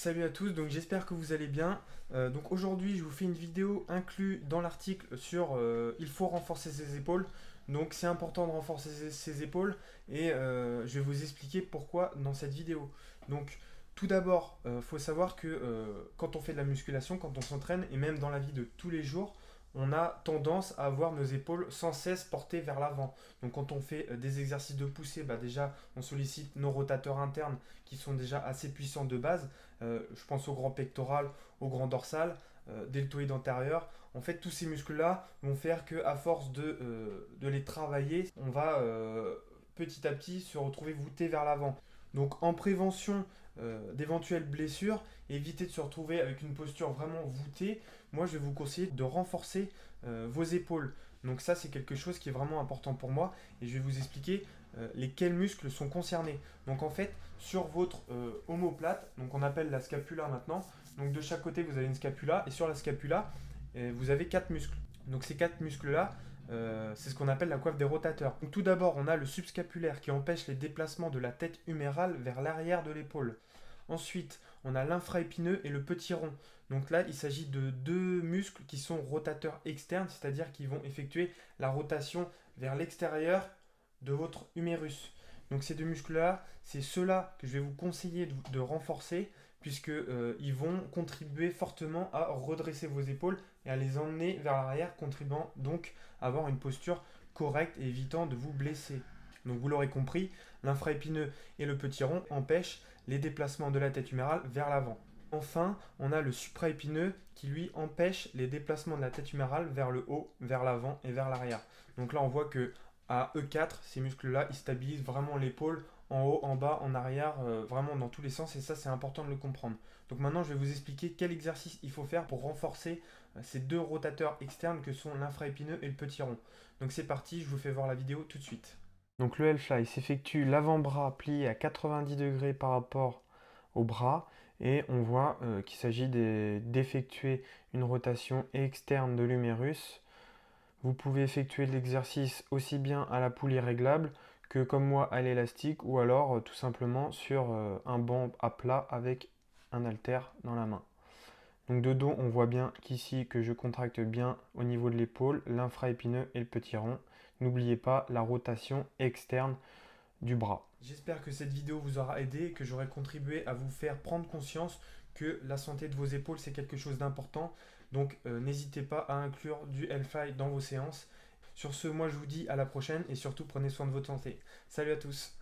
Salut à tous, donc j'espère que vous allez bien. Donc aujourd'hui je vous fais une vidéo inclue dans l'article sur il faut renforcer ses épaules. Donc c'est important de renforcer ses épaules et je vais vous expliquer pourquoi dans cette vidéo. Donc tout d'abord, il faut savoir que quand on fait de la musculation, quand on s'entraîne et même dans la vie de tous les jours, on a tendance à avoir nos épaules sans cesse portées vers l'avant. Donc quand on fait des exercices de poussée, bah déjà on sollicite nos rotateurs internes qui sont déjà assez puissants de base. Je pense au grand pectoral, au grand dorsal, deltoïde antérieur. En fait, tous ces muscles-là vont faire que à force de les travailler, on va petit à petit se retrouver voûté vers l'avant. Donc en prévention d'éventuelles blessures, éviter de se retrouver avec une posture vraiment voûtée, moi je vais vous conseiller de renforcer vos épaules. Donc ça c'est quelque chose qui est vraiment important pour moi et je vais vous expliquer lesquels muscles sont concernés. Donc en fait, sur votre omoplate, donc on appelle la scapula maintenant, donc de chaque côté vous avez une scapula et sur la scapula vous avez quatre muscles. Donc ces quatre muscles-là, c'est ce qu'on appelle la coiffe des rotateurs. Donc, tout d'abord, on a le subscapulaire qui empêche les déplacements de la tête humérale vers l'arrière de l'épaule. Ensuite, on a l'infraépineux et le petit rond. Donc là, il s'agit de deux muscles qui sont rotateurs externes, c'est-à-dire qui vont effectuer la rotation vers l'extérieur de votre humérus. Donc ces deux muscles-là, c'est ceux-là que je vais vous conseiller de renforcer, puisque ils vont contribuer fortement à redresser vos épaules et à les emmener vers l'arrière, contribuant donc à avoir une posture correcte et évitant de vous blesser. Donc vous l'aurez compris, l'infraépineux et le petit rond empêchent les déplacements de la tête humérale vers l'avant. Enfin, on a le supraépineux qui lui empêche les déplacements de la tête humérale vers le haut, vers l'avant et vers l'arrière. Donc là, on voit que à E4, ces muscles-là, ils stabilisent vraiment l'épaule en haut, en bas, en arrière, vraiment dans tous les sens, et ça, c'est important de le comprendre. Donc maintenant, je vais vous expliquer quel exercice il faut faire pour renforcer ces deux rotateurs externes que sont l'infraépineux et le petit rond. Donc c'est parti, je vous fais voir la vidéo tout de suite. Donc le L-fly s'effectue l'avant-bras plié à 90 degrés par rapport au bras et on voit qu'il s'agit d'effectuer une rotation externe de l'humérus. Vous pouvez effectuer l'exercice aussi bien à la poulie réglable que comme moi à l'élastique ou alors tout simplement sur un banc à plat avec un haltère dans la main. Donc de dos, on voit bien qu'ici que je contracte bien au niveau de l'épaule, l'infraépineux et le petit rond. N'oubliez pas la rotation externe du bras. J'espère que cette vidéo vous aura aidé et que j'aurai contribué à vous faire prendre conscience que la santé de vos épaules c'est quelque chose d'important. Donc n'hésitez pas à inclure du L-Fly dans vos séances. Sur ce, moi je vous dis à la prochaine et surtout prenez soin de votre santé. Salut à tous.